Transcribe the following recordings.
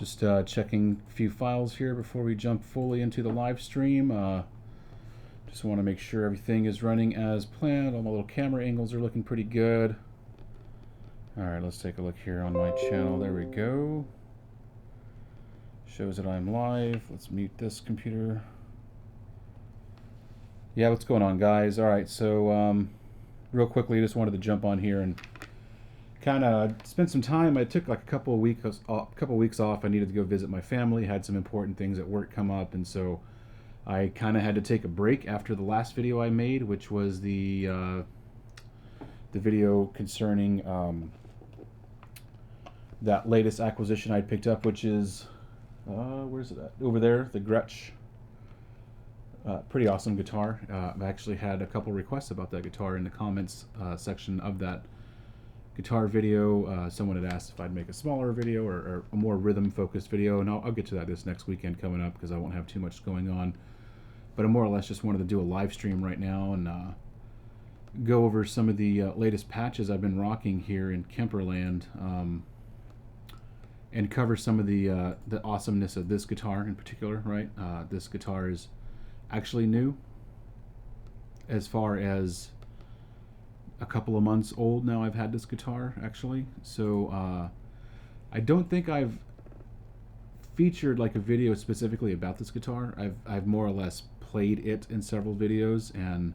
Just checking a few files here before we jump fully into the live stream. Just want to make sure everything is running as planned. All my little camera angles are looking pretty good. Alright, let's take a look here on my channel. There we go. Shows that I'm live. Let's mute this computer. Yeah, what's going on, guys? Alright, so real quickly, just wanted to jump on here and kind of spend some time. I took like a couple of weeks off. I needed to go visit my family, had some important things at work come up, and so I kind of had to take a break after the last video I made, which was the video concerning that latest acquisition I picked up, which is where's it at? Over there, the Gretsch. Pretty awesome guitar. I've actually had a couple requests about that guitar in the comments section of that guitar video. Someone had asked if I'd make a smaller video or a more rhythm focused video, and I'll get to that this next weekend coming up because I won't have too much going on. But I more or less just wanted to do a live stream right now and go over some of the latest patches I've been rocking here in Kemper land, and cover some of the awesomeness of this guitar in particular. Right, this guitar is actually new, as far as a couple of months old now. I've had this guitar actually, so I don't think I've featured like a video specifically about this guitar. I've more or less played it in several videos and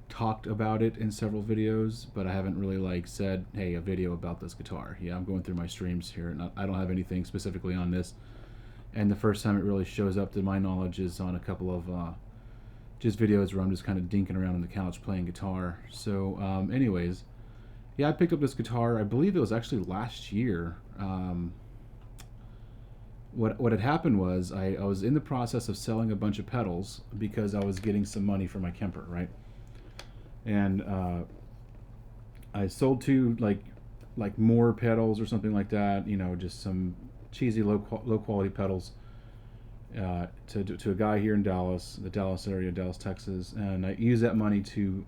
talked about it in several videos, but I haven't really like said, hey, a video about this guitar. Yeah, I'm going through my streams here and I don't have anything specifically on this, and the first time it really shows up to my knowledge is on a couple of just videos where I'm just kind of dinking around on the couch playing guitar. So anyways, yeah, I picked up this guitar, I believe it was actually last year. What had happened was I was in the process of selling a bunch of pedals because I was getting some money for my Kemper, right? And I sold two like more pedals or something like that, you know, just some cheesy low quality pedals to a guy here in Dallas, the Dallas area, Dallas, Texas, and I used that money to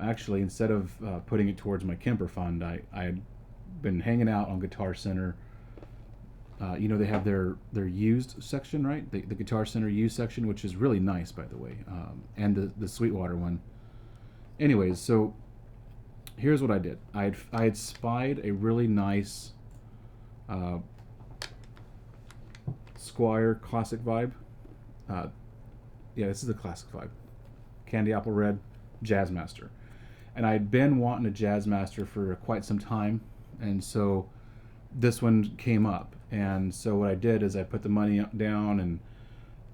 actually, instead of putting it towards my Kemper fund, I had been hanging out on Guitar Center. You know, they have their used section, right? The Guitar Center used section, which is really nice, by the way, and the Sweetwater one. Anyways, so here's what I did. I had spied a really nice Squire classic vibe. Yeah, this is a classic vibe. Candy apple red Jazzmaster. And I had been wanting a Jazzmaster for quite some time, and so this one came up. And so what I did is I put the money down, and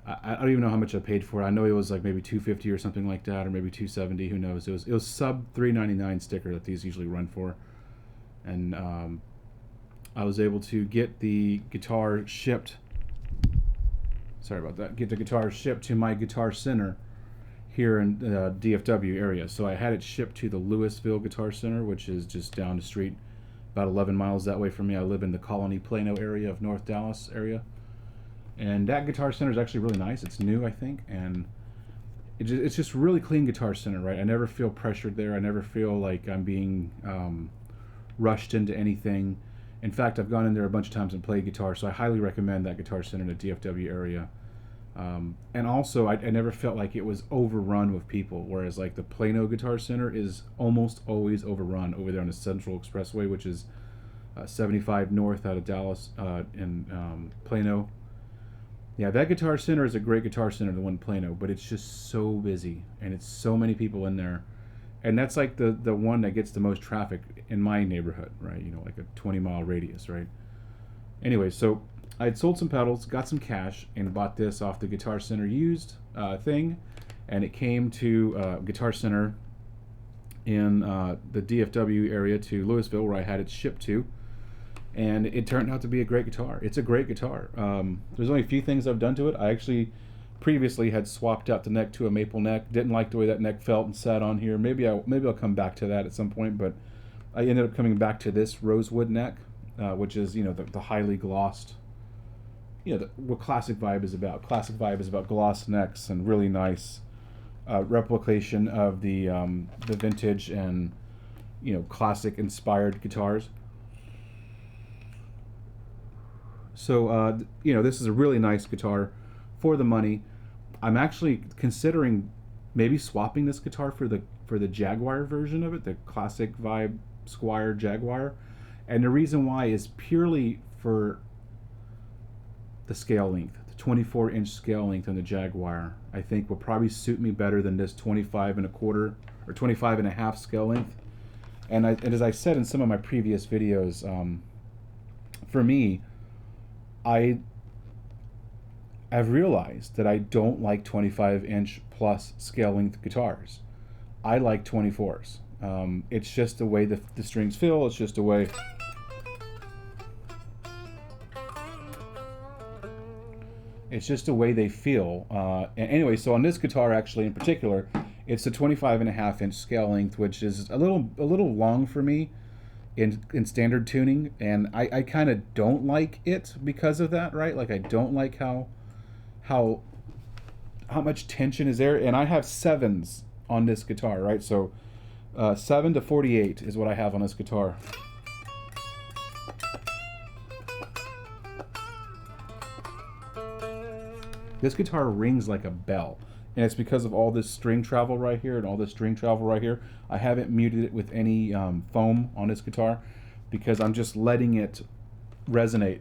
I don't even know how much I paid for it. I know it was like maybe $250 or something like that, or maybe $270. Who knows? It was sub $3.99 sticker that these usually run for, and I was able to get the guitar shipped. Sorry about that. Get the guitar shipped to my Guitar Center here in the DFW area. So I had it shipped to the Louisville Guitar Center, which is just down the street, about 11 miles that way from me. I live in the Colony Plano area of North Dallas area. And that Guitar Center is actually really nice. It's new, I think, and it's just really clean Guitar Center, right? I never feel pressured there. I never feel like I'm being rushed into anything. In fact, I've gone in there a bunch of times and played guitar, so I highly recommend that Guitar Center in the DFW area. And also, I never felt like it was overrun with people, whereas like the Plano Guitar Center is almost always overrun over there on the Central Expressway, which is 75 north out of Dallas in Plano. Yeah, that Guitar Center is a great Guitar Center, the one in Plano, but it's just so busy, and it's so many people in there. And that's like the one that gets the most traffic in my neighborhood, right? You know, like a 20-mile radius, right? Anyway, so I had sold some pedals, got some cash, and bought this off the Guitar Center used thing, and it came to Guitar Center in the DFW area to Louisville, where I had it shipped to. And it turned out to be a great guitar. It's a great guitar. There's only a few things I've done to it. I actually previously had swapped out the neck to a maple neck. Didn't like the way that neck felt and sat on here. Maybe I'll come back to that at some point. But I ended up coming back to this rosewood neck, which is, you know, the highly glossed. You know, what classic vibe is about. Classic vibe is about gloss necks and really nice replication of the vintage and, you know, classic inspired guitars. So this is a really nice guitar for the money. I'm actually considering maybe swapping this guitar for the Jaguar version of it, the classic vibe Squire Jaguar. And the reason why is purely for the scale length. The 24-inch scale length on the Jaguar, I think, will probably suit me better than this 25 1/4 or 25 1/2 scale length. And as I said in some of my previous videos, for me, I've realized that I don't like 25-inch plus scale length guitars. I like 24s. It's just the way the strings feel. It's just the way. It's just the way they feel. Anyway, so on this guitar, actually in particular, it's a 25 1/2 inch scale length, which is a little long for me in standard tuning, and I kind of don't like it because of that, right? Like I don't like how much tension is there, and I have 7s on this guitar, right? So 7 to 48 is what I have on this guitar. This guitar rings like a bell, and it's because of all this string travel right here and all this string travel right here. I haven't muted it with any foam on this guitar because I'm just letting it resonate.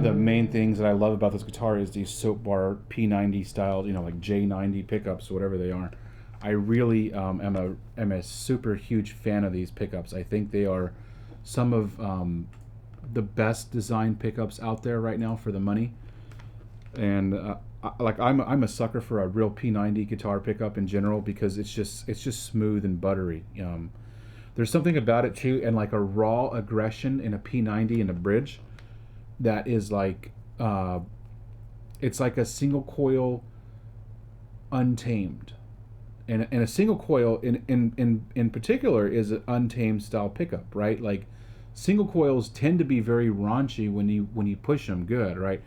The main things that I love about this guitar is these soap bar P90 style, like J90 pickups, whatever they are. I really am a super huge fan of these pickups. I think they are some of the best design pickups out there right now for the money. And I'm a sucker for a real P90 guitar pickup in general because it's just smooth and buttery. There's something about it too, and like a raw aggression in a P90 in the bridge that is like it's like a single coil untamed, and a single coil in particular is an untamed style pickup, right? Like single coils tend to be very raunchy when you push them good, right?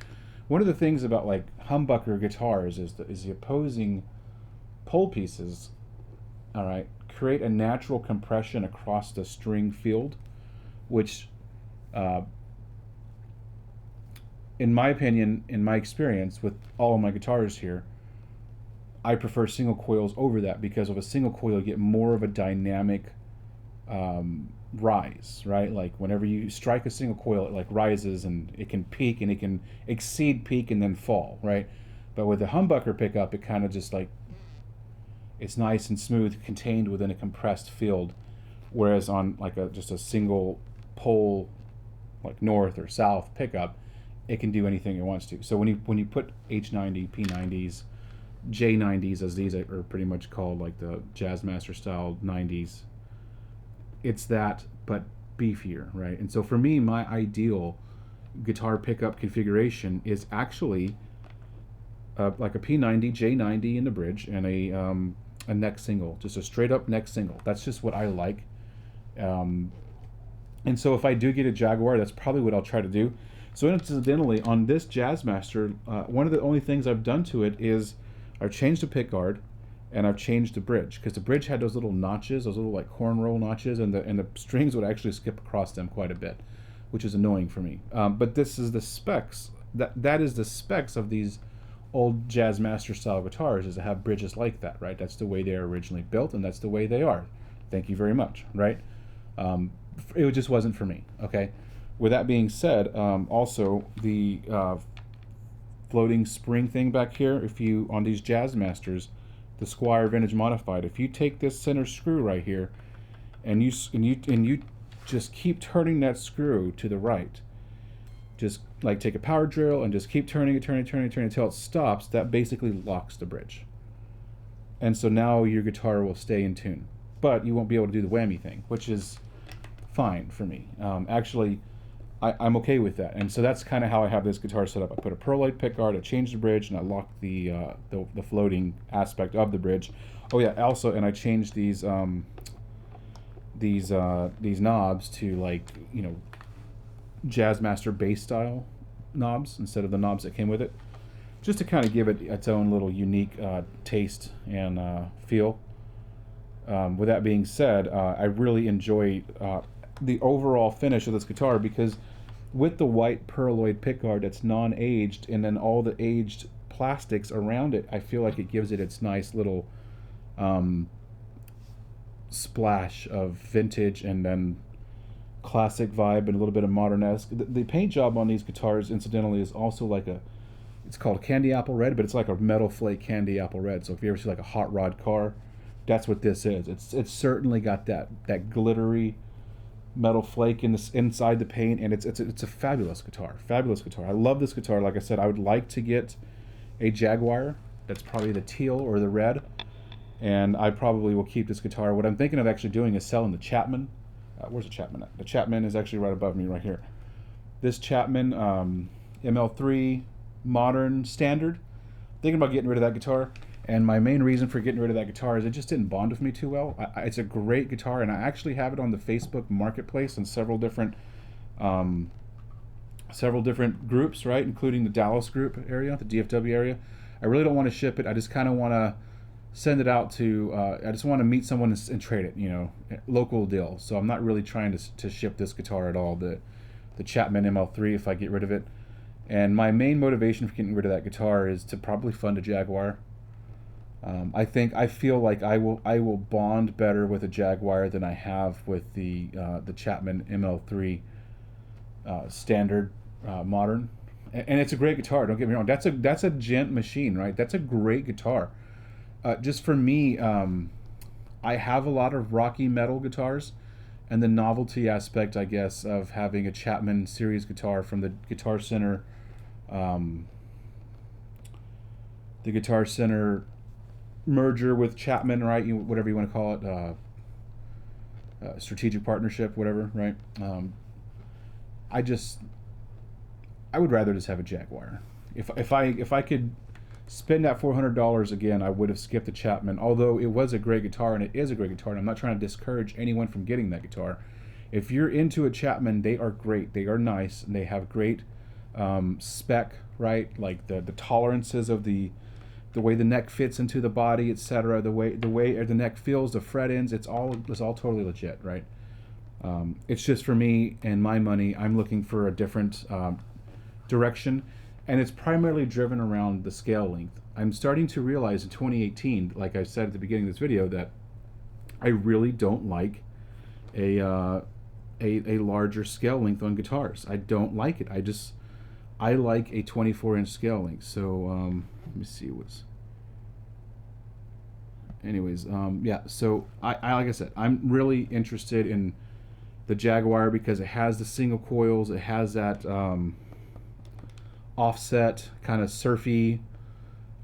One of the things about like humbucker guitars is the opposing pole pieces, all right, create a natural compression across the string field, which in my opinion, in my experience with all of my guitars here, I prefer single coils over that because of a single coil you get more of a dynamic rise, right? Like whenever you strike a single coil, it like rises and it can peak and it can exceed peak and then fall, right? But with the humbucker pickup, it kind of just like, it's nice and smooth, contained within a compressed field. Whereas on like just a single pole, like north or south pickup, it can do anything it wants to. So when you put H90, P90s, J90s, as these are pretty much called, like the Jazzmaster style 90s, it's that, but beefier, right? And so for me, my ideal guitar pickup configuration is actually like a P90, J90 in the bridge, and a neck single, just a straight up neck single. That's just what I like. And so if I do get a Jaguar, that's probably what I'll try to do. So incidentally, on this Jazzmaster, one of the only things I've done to it is I've changed the pickguard and I've changed the bridge, because the bridge had those little notches, those little like cornrow notches, and the strings would actually skip across them quite a bit, which is annoying for me. But this is the specs. That is the specs of these old Jazzmaster style guitars, is to have bridges like that, right? That's the way they are originally built, and that's the way they are. Thank you very much, right? It just wasn't for me, okay? With that being said, also the floating spring thing back here, if you, on these Jazzmasters, the Squire Vintage Modified, if you take this center screw right here, and you just keep turning that screw to the right, just like take a power drill and just keep turning it until it stops, that basically locks the bridge. And so now your guitar will stay in tune. But you won't be able to do the whammy thing, which is fine for me. Actually, I'm okay with that. And so that's kind of how I have this guitar set up. I put a pearloid pickguard, I changed the bridge, and I locked the floating aspect of the bridge. Oh yeah, also, and I changed these knobs to, like, you know, Jazzmaster bass style knobs instead of the knobs that came with it, just to kind of give it its own little unique taste and feel. With that being said, I really enjoy the overall finish of this guitar, because with the white pearloid pickguard that's non-aged, and then all the aged plastics around it, I feel like it gives it its nice little splash of vintage and then classic vibe and a little bit of modern-esque. The paint job on these guitars, incidentally, is also like it's called candy apple red, but it's like a metal flake candy apple red. So if you ever see like a hot rod car, that's what this is. It's certainly got that glittery metal flake inside the paint, and it's a fabulous guitar. I love this guitar. Like I said, I would like to get a Jaguar. That's probably the teal or the red, and I probably will keep this guitar. What I'm thinking of actually doing is selling the Chapman. Where's the Chapman at? The Chapman is actually right above me right here. This Chapman ML3 modern standard. Thinking about getting rid of that guitar. And my main reason for getting rid of that guitar is it just didn't bond with me too well. It's a great guitar, and I actually have it on the Facebook Marketplace in several different groups, right, including the Dallas group area, the DFW area. I really don't want to ship it. I just kind of want to send it out to. I just want to meet someone and trade it, you know, local deal. So I'm not really trying to ship this guitar at all. The Chapman ML3, if I get rid of it. And my main motivation for getting rid of that guitar is to probably fund a Jaguar. I feel like I will bond better with a Jaguar than I have with the Chapman ML3 standard modern, and it's a great guitar. Don't get me wrong. That's a gent machine, right? That's a great guitar. Just for me, I have a lot of rocky metal guitars, and the novelty aspect, I guess, of having a Chapman series guitar from the Guitar Center, merger with Chapman, right? Whatever you want to call it, strategic partnership, whatever, right? I would rather just have a Jaguar. If I could spend that $400 again, I would have skipped the Chapman. Although it was a great guitar, and it is a great guitar, and I'm not trying to discourage anyone from getting that guitar. If you're into a Chapman, they are great. They are nice, and they have great spec, right? Like the tolerances of the way the neck fits into the body, etc. The way the neck feels, the fret ends, it's all totally legit, right? It's just for me and my money, I'm looking for a different direction, and it's primarily driven around the scale length. I'm starting to realize in 2018, like I said at the beginning of this video, that I really don't like a larger scale length on guitars. I don't like it. I like a 24-inch scale length. So let me see what's. Anyways, yeah. So I like I said, I'm really interested in the Jaguar because it has the single coils. It has that offset kind of surfy,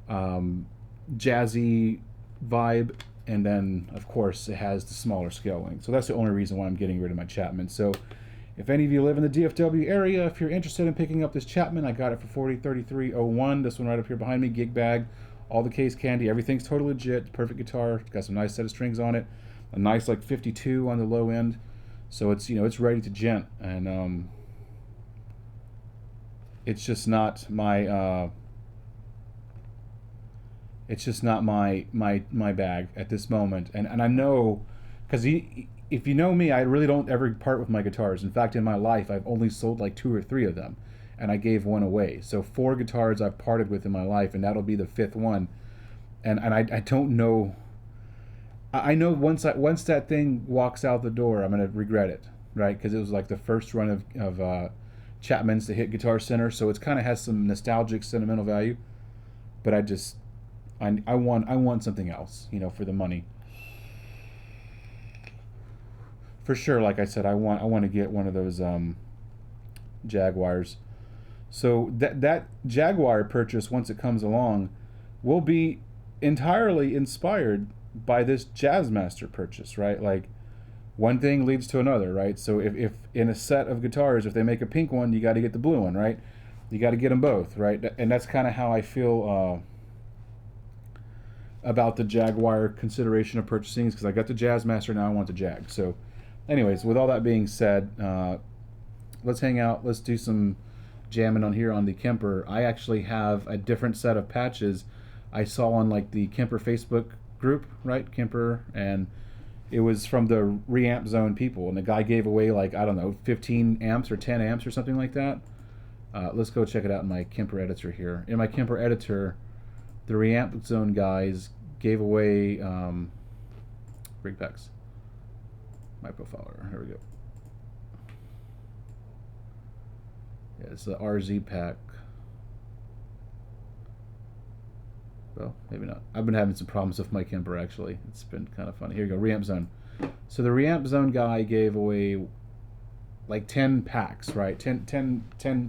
jazzy vibe, and then of course it has the smaller scale length. So that's the only reason why I'm getting rid of my Chapman. So if any of you live in the DFW area, if you're interested in picking up this Chapman, I got it for $4033.01. This one right up here behind me, gig bag, all the case candy, everything's totally legit, perfect guitar. It's got some nice set of strings on it, a nice like 52 on the low end. So it's, you know, it's ready to gent, and it's just not my my bag at this moment. And I know, because if you know me, I really don't ever part with my guitars. In fact, in my life, I've only sold like 2 or 3 of them, and I gave one away. So 4 guitars I've parted with in my life, and that'll be the 5th one. And I don't know. I know once that thing walks out the door, I'm gonna regret it, right? Because it was like the first run of Chapman's to hit Guitar Center, so it kind of has some nostalgic, sentimental value. But I want something else, for the money. For sure, like I said, I want to get one of those Jaguars. So that Jaguar purchase, once it comes along, will be entirely inspired by this Jazzmaster purchase, right? Like, one thing leads to another, right? So if in a set of guitars, if they make a pink one, you got to get the blue one, right? You got to get them both, right? And that's kind of how I feel about the Jaguar consideration of purchasing, because I got the Jazzmaster, now I want the Jag. So anyways, with all that being said, let's hang out. Let's do some jamming on here on the Kemper. I actually have a different set of patches I saw on like the Kemper Facebook group, right? Kemper, and it was from the Reamp Zone people, and the guy gave away like, I don't know, 15 amps or 10 amps or something like that. Let's go check it out in my Kemper editor here. In my Kemper editor, the Reamp Zone guys gave away rig packs. My profiler. Here we go. Yeah, it's the RZ pack. Well, maybe not. I've been having some problems with my Kemper, actually. It's been kind of funny. Here you go, Reamp Zone. So the Reamp Zone guy gave away like 10 packs, right? 10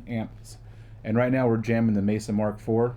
amps. And right now we're jamming the Mesa Mark IV.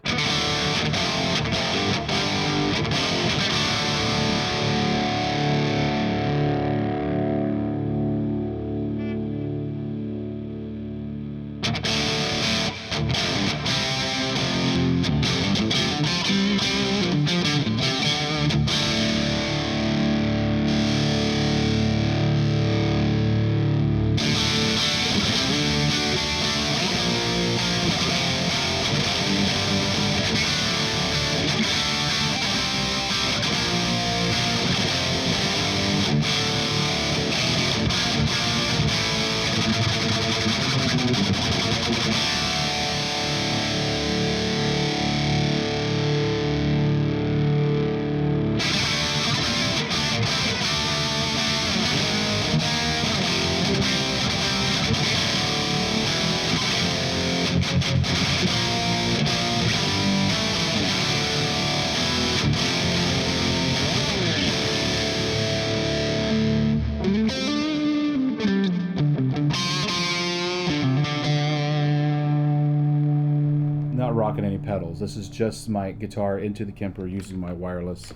Not rocking any pedals. This is just my guitar into the Kemper using my wireless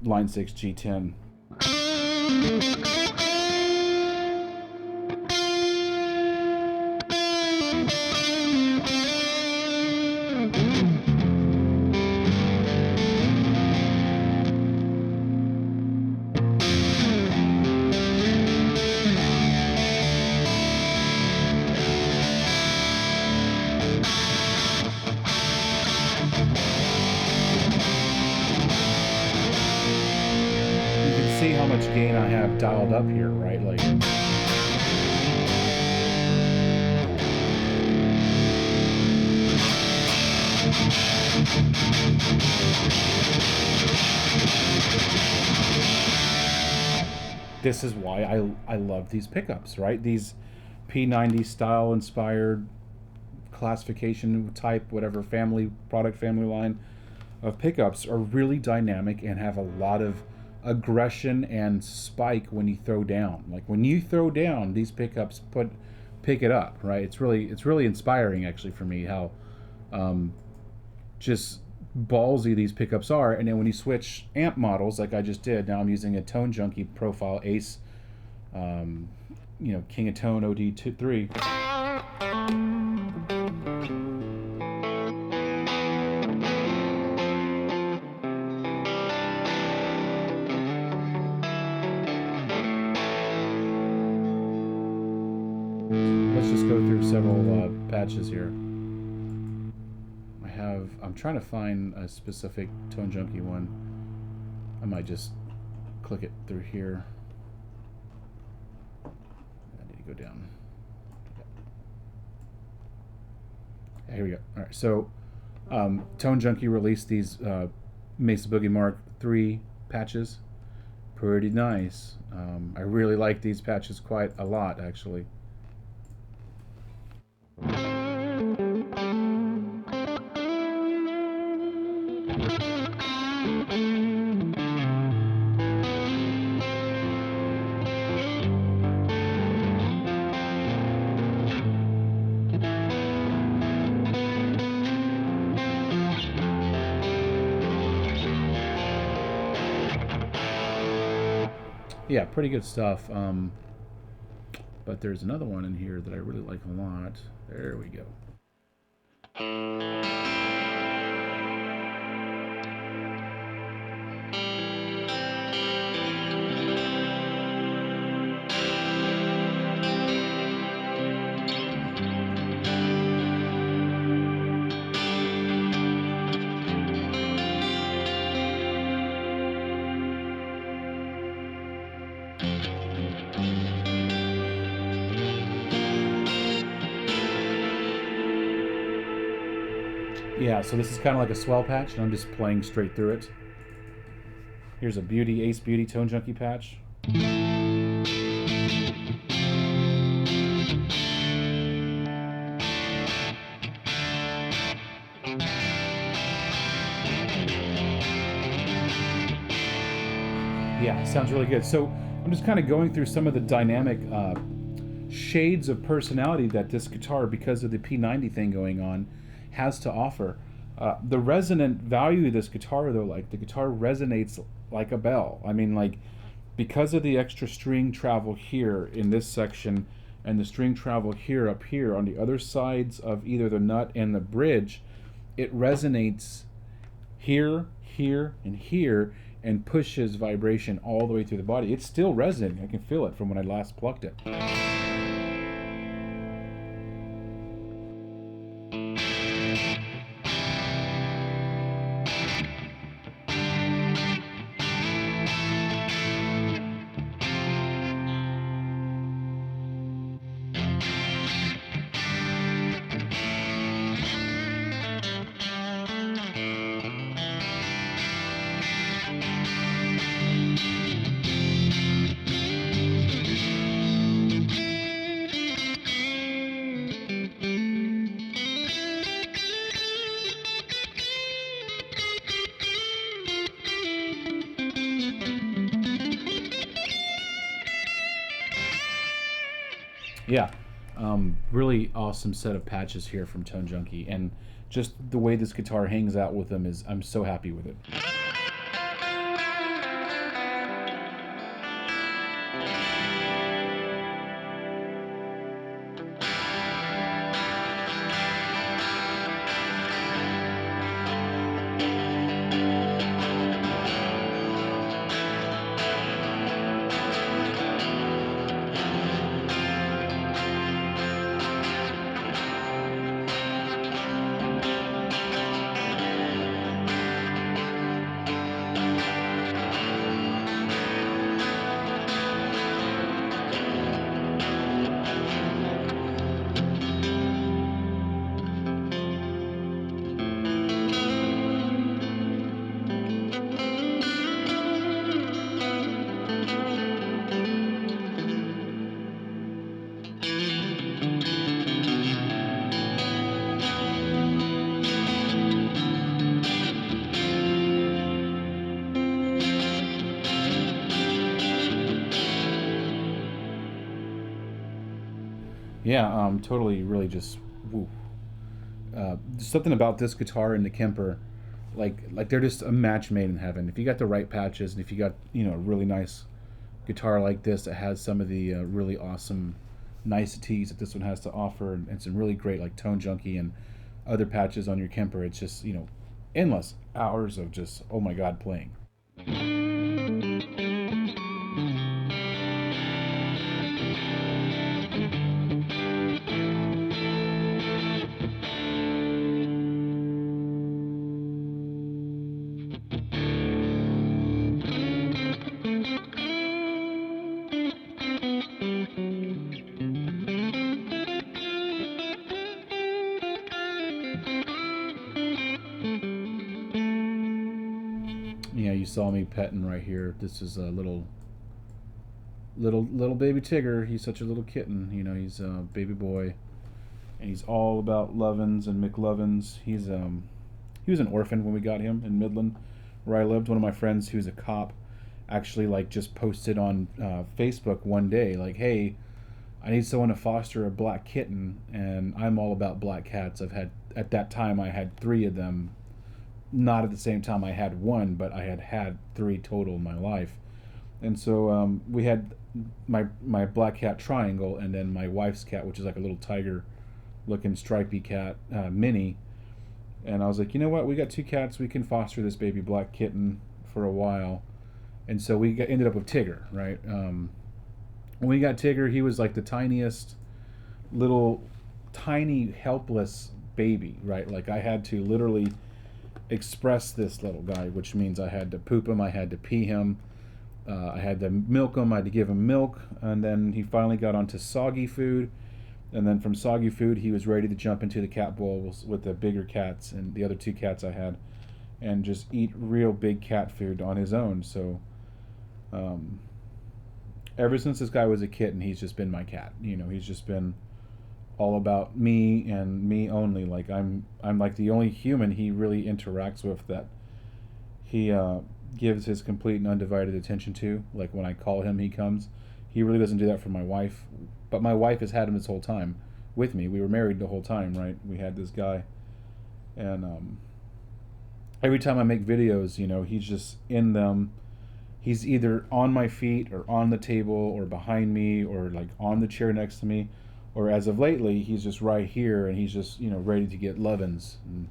Line 6 G10. See how much gain I have dialed up here, right? Like, this is why I love these pickups, right? These P90 style inspired classification type, whatever product family line of pickups are really dynamic and have a lot of aggression and spike when you throw down. Like, when you throw down, these pickups pick it up, right? It's really inspiring, actually, for me, how just ballsy these pickups are. And then when you switch amp models, like I just did, now I'm using a Tone Junkie profile Ace, King of Tone OD3. Let's just go through several patches here. I'm trying to find a specific Tone Junkie one. I might just click it through here. I need to go down. Yeah, here we go. All right, so Tone Junkie released these Mesa Boogie Mark III patches. Pretty nice. I really like these patches quite a lot, actually. Yeah, pretty good stuff. But there's another one in here that I really like a lot. There we go. Yeah, so this is kind of like a swell patch, and I'm just playing straight through it. Here's a Beauty, Ace Beauty Tone Junkie patch. Yeah, sounds really good. So I'm just kind of going through some of the dynamic shades of personality that this guitar, because of the P90 thing going on, has to offer. The resonant value of this guitar, though, like the guitar resonates like a bell. I mean, like, because of the extra string travel here in this section and the string travel here up here on the other sides of either the nut and the bridge, it resonates here, here, and here, and pushes vibration all the way through the body. It's still resonating. I can feel it from when I last plucked it. Yeah, really awesome set of patches here from Tone Junkie, and just the way this guitar hangs out with them is, I'm so happy with it. Yeah, totally, really just woo. Something about this guitar and the Kemper, like they're just a match made in heaven. If you got the right patches, and if you got a really nice guitar like this that has some of the really awesome niceties that this one has to offer, and some really great like Tone Junkie and other patches on your Kemper, it's just endless hours of just, oh my god, playing. Yeah, you saw me petting right here. This is a little baby Tigger. He's such a little kitten. He's a baby boy, and he's all about Lovins and McLovins. He was an orphan when we got him in Midland, where I lived. One of my friends, who was a cop, actually like just posted on Facebook one day, like, "Hey, I need someone to foster a black kitten," and I'm all about black cats. I've had At that time I had 3 of them. Not at the same time I had one, but I had 3 total in my life. And so we had my black cat Triangle, and then my wife's cat, which is like a little tiger looking stripy cat, Minnie. And I was like, you know what? We got two cats. We can foster this baby black kitten for a while. And so ended up with Tigger, right? When we got Tigger, he was like the tiniest, little, tiny, helpless baby, right? Like I had to literally express this little guy, which means I had to poop him, I had to pee him, I had to milk him, I had to give him milk, and then he finally got onto soggy food. And then from soggy food, he was ready to jump into the cat bowl with the bigger cats and the other two cats I had, and just eat real big cat food on his own. So ever since this guy was a kitten, he's just been my cat. You know, he's just been all about me and me only. Like I'm like the only human he really interacts with that he gives his complete and undivided attention to. Like when I call him, he comes. He really doesn't do that for my wife, but my wife has had him this whole time with me. We were married the whole time, right? We had this guy, and every time I make videos, you know, he's just in them. He's either on my feet or on the table or behind me or like on the chair next to me, or as of lately, he's just right here and he's just, you know, ready to get lovin's. And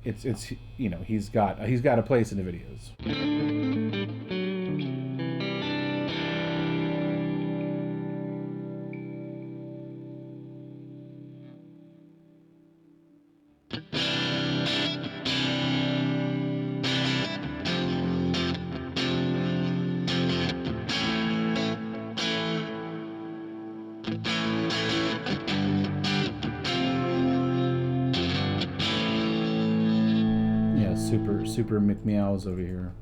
it's you know, he's got a place in the videos. Yeah, super McMeows over here.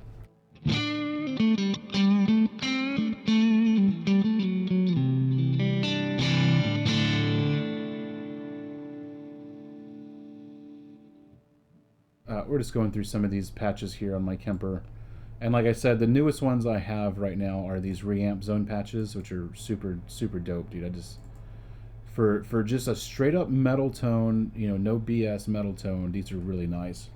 We're just going through some of these patches here on my Kemper. And like I said, the newest ones I have right now are these reamp zone patches, which are super dope, dude. I just for just a straight up metal tone, you know, no BS metal tone, these are really nice.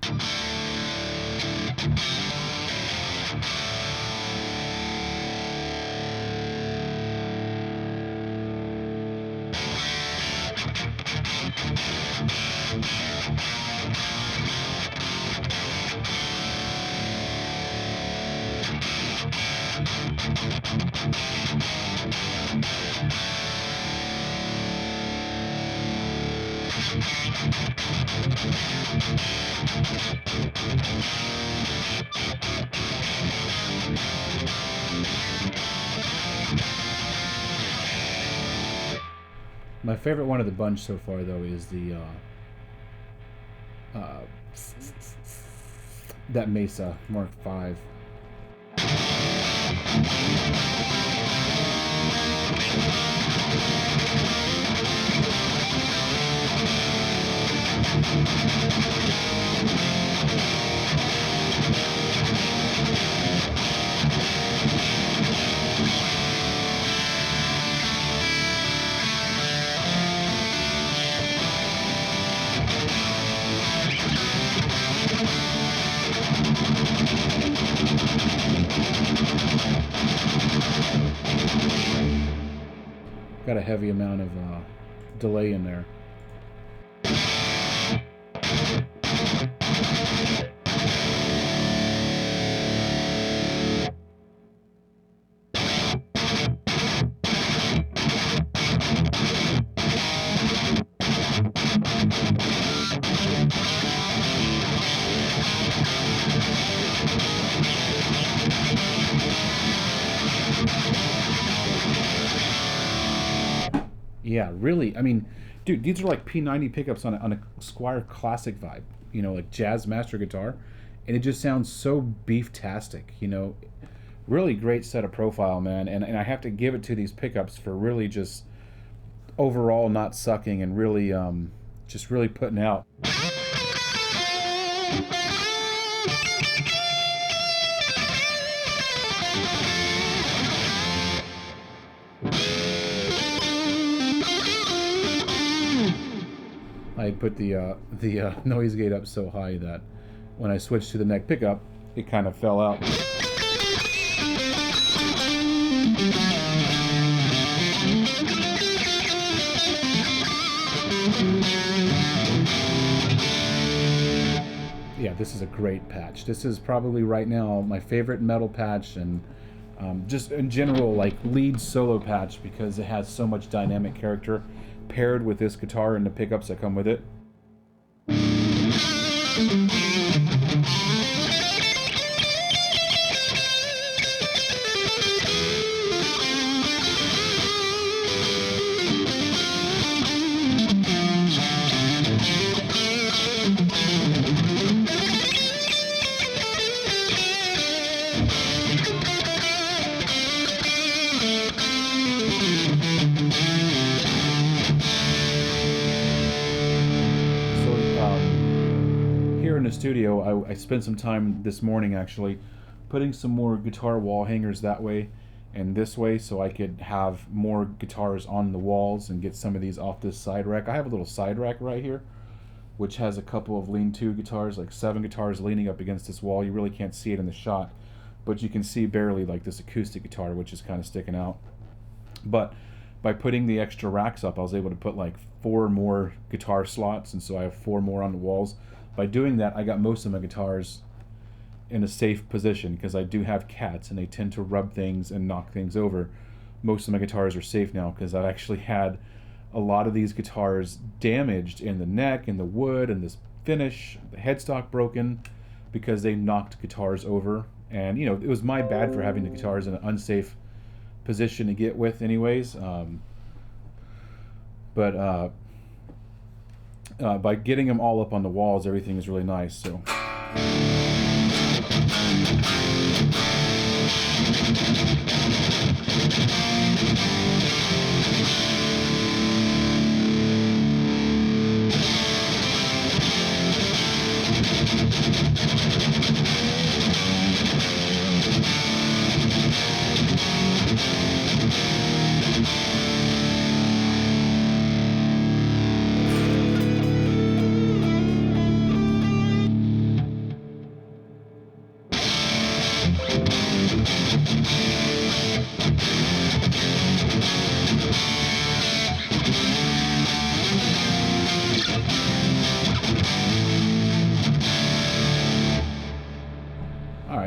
My favorite one of the bunch so far, though, is the that Mesa Mark V. Got a heavy amount of delay in there. Yeah, really. I mean, dude, these are like P90 pickups on a Squire classic vibe, you know, like jazz master guitar, and it just sounds so beef-tastic, you know. Really great set of profile, man, and I have to give it to these pickups for really just overall not sucking and really just really putting out. I put the noise gate up so high that when I switched to the neck pickup, it kind of fell out. yeah, this is a great patch. This is probably right now my favorite metal patch, and just in general, like lead solo patch, because it has so much dynamic character paired with this guitar and the pickups that come with it. Here in the studio, I spent some time this morning actually putting some more guitar wall hangers that way and this way, so I could have more guitars on the walls and get some of these off this side rack. I have a little side rack right here which has a couple of lean-to guitars, like 7 guitars leaning up against this wall. You really can't see it in the shot, but you can see barely like this acoustic guitar, which is kind of sticking out. But by putting the extra racks up, I was able to put like 4 more guitar slots, and so I have 4 more on the walls. By doing that, I got most of my guitars in a safe position, because I do have cats and they tend to rub things and knock things over. Most of my guitars are safe now because I've actually had a lot of these guitars damaged in the neck, in the wood, and this finish, the headstock broken, because they knocked guitars over. And you know, it was my bad for having the guitars in an unsafe position to get with anyways. But by getting them all up on the walls, everything is really nice. So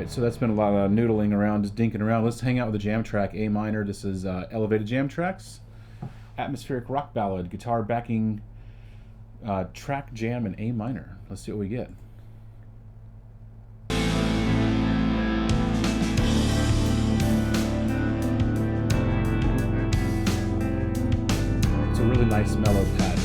so that's been a lot of noodling around, just dinking around. Let's hang out with the jam track, A minor. This is Elevated Jam Tracks, Atmospheric Rock Ballad, guitar backing track jam in A minor. Let's see what we get. It's a really nice mellow patch.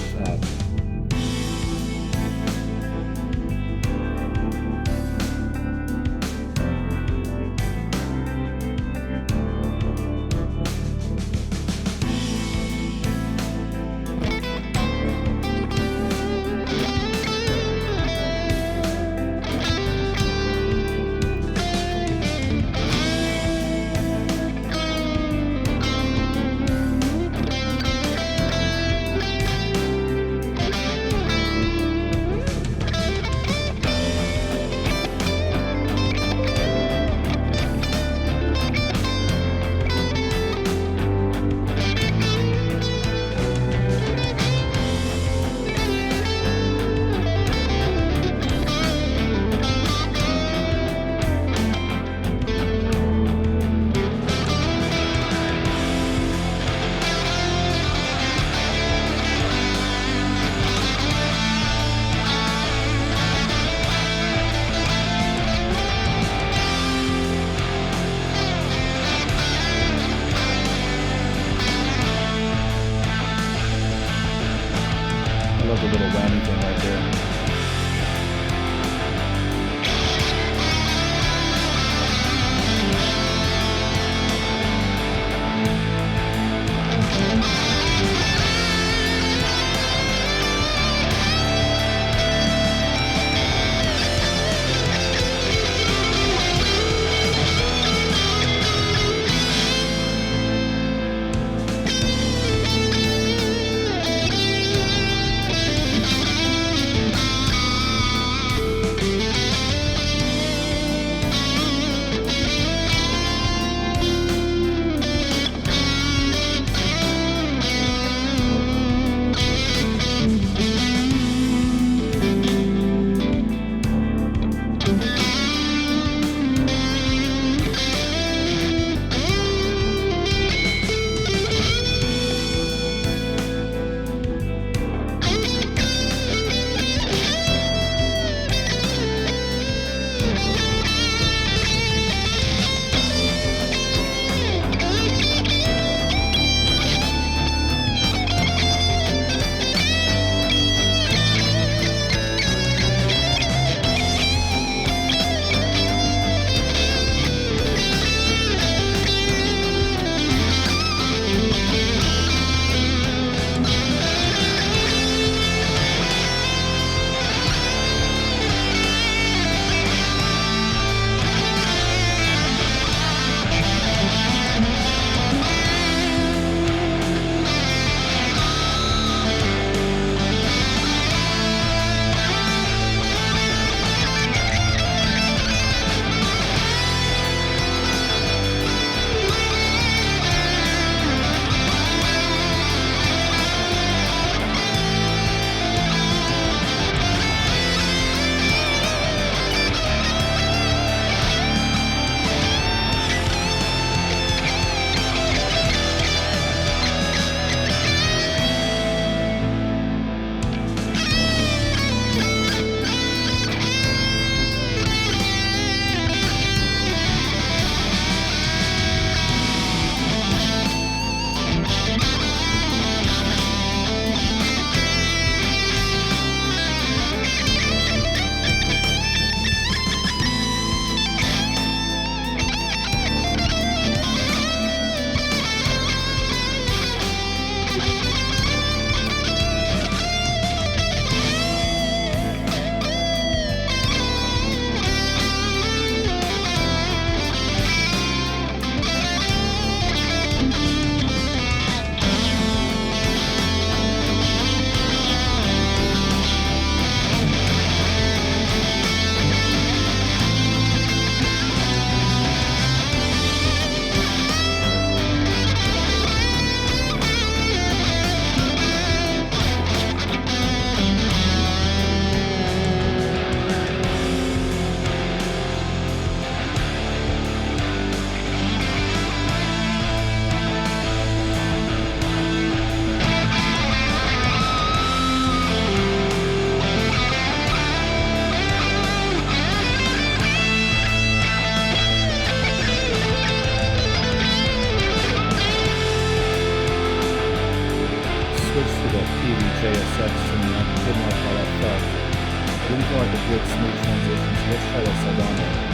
feel like a good smooth transition, so let's try that Saldana.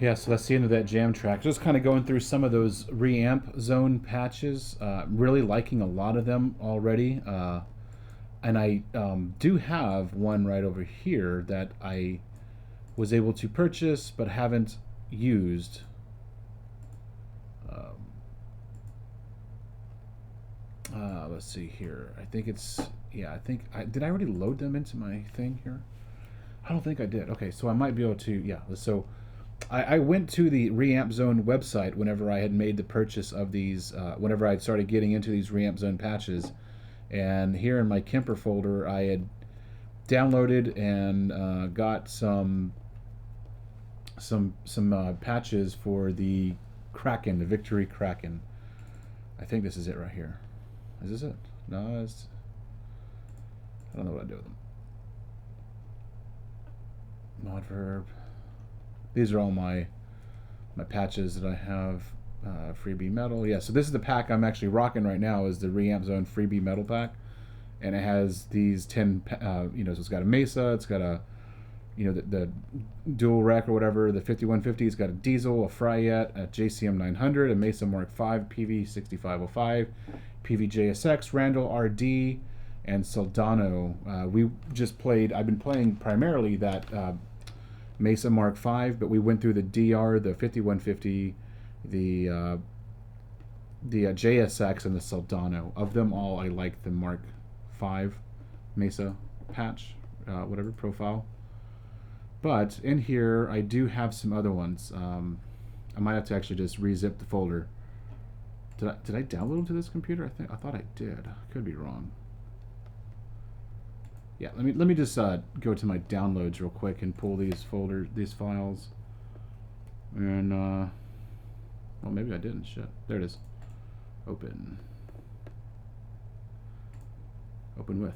Yeah, so that's the end of that jam track. Just kind of going through some of those reamp zone patches. Really liking a lot of them already. And I do have one right over here that I was able to purchase but haven't used. Let's see here. I think it's, yeah, did I already load them into my thing here? I don't think I did. Okay, so I might be able to, yeah. So I went to the Reamp Zone website whenever I had made the purchase of these, whenever I started getting into these Reamp Zone patches. And here in my Kemper folder, I had downloaded and got some patches for the Kraken, the Victory Kraken. I think this is it right here. Is this it? No, I don't know what I do with them. Modverb. These are all my patches that I have. Freebie metal. Yeah, so this is the pack I'm actually rocking right now, is the Reamp Zone Freebie metal pack. And it has these 10, so it's got a Mesa, it's got a, the dual rack or whatever, the 5150, it's got a Diesel, a Fryette, a JCM 900, a Mesa Mark V, PV 6505, PV JSX, Randall RD, and Soldano. I've been playing primarily that Mesa Mark V, but we went through the DR, the 5150, the JSX, and the Soldano. Of them all, I like the Mark V Mesa patch, whatever profile. But in here, I do have some other ones. I might have to actually just re-zip the folder. Did I download them to this computer? I thought I did. Could be wrong. Yeah, let me just go to my downloads real quick and pull these files. And well, maybe I didn't. Shit, there it is. Open with.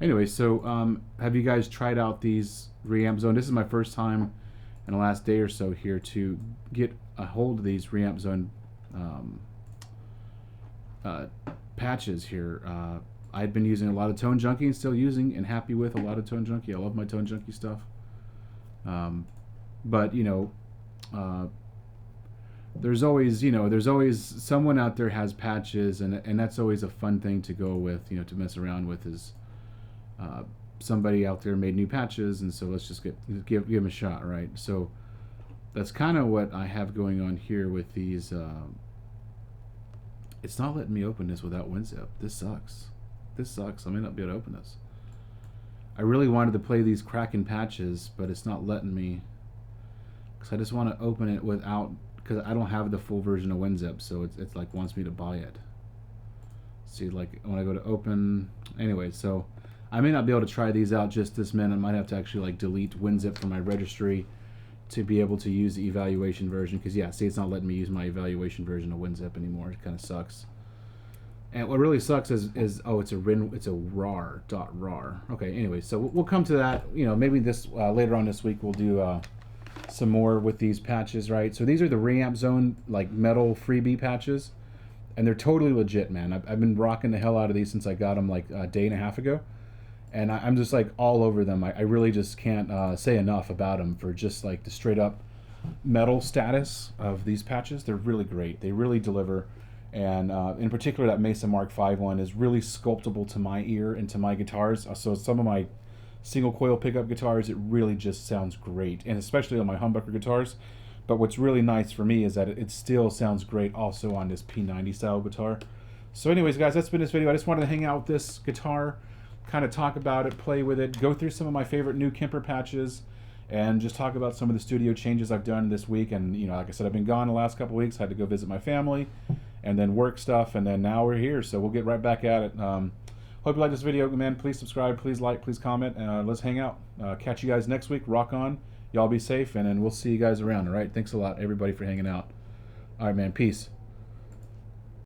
Anyway, so have you guys tried out these Reamp Zone? This is my first time in the last day or so here to get a hold of these Reamp Zone patches here. I'd been using a lot of Tone Junkie and still using and happy with a lot of Tone Junkie. I love my Tone Junkie stuff. But there's always someone out there has patches, and that's always a fun thing to go with, to mess around with, is somebody out there made new patches, and so let's just give them a shot, right? So that's kind of what I have going on here with these. It's not letting me open this without WinZip. This sucks. I may not be able to open this. I really wanted to play these Kraken patches, but it's not letting me, because I just want to open it without, because I don't have the full version of WinZip, so it's like wants me to buy it. See, like when I go to open, anyway, so I may not be able to try these out just this minute. I might have to actually like delete WinZip from my registry to be able to use the evaluation version, because yeah, see, it's not letting me use my evaluation version of WinZip anymore. It kind of sucks. And what really sucks is oh, it's a rar.rar. Okay, anyway, so we'll come to that. You know, maybe this later on this week we'll do some more with these patches, right? So these are the Reamp Zone like metal freebie patches, and they're totally legit, man. I've been rocking the hell out of these since I got them like a day and a half ago, and I'm just like all over them. I really just can't say enough about them for just like the straight up metal status of these patches. They're really great. They really deliver. And in particular, that Mesa Mark V one is really sculptable to my ear and to my guitars. So some of my single coil pickup guitars, it really just sounds great, and especially on my humbucker guitars. But what's really nice for me is that it still sounds great also on this P90 style guitar. So anyways, guys, that's been this video. I just wanted to hang out with this guitar, kind of talk about it, play with it, go through some of my favorite new Kemper patches, and just talk about some of the studio changes I've done this week. And you know, like I said, I've been gone the last couple weeks, had to go visit my family, and then work stuff, and then now we're here, so we'll get right back at it. Hope you like this video, man. Please subscribe, please like, please comment, let's hang out. Catch you guys next week. Rock on. Y'all be safe, and then we'll see you guys around, all right? Thanks a lot, everybody, for hanging out. All right, man. Peace.